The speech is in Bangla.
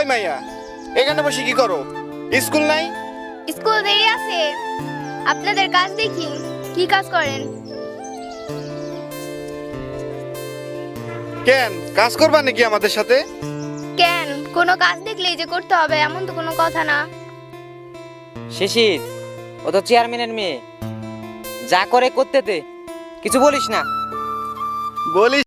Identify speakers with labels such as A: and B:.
A: মাইয়া, এখানে বসে কি করো? স্কুল নাই?
B: স্কুল দেরি আছে। আপনাদের কাজ দেখি, কি কাজ করেন?
A: কেন কাজ করবা নাকি আমাদের সাথে?
B: কেন, কোনো কাজ দেখলেই যে করতে হবে এমন তো কোনো কথা না।
C: শিশির, ও তো চেয়ারম্যানের মেয়ে, যা করে করতে দে, কিছু বলিস না।
A: বলিস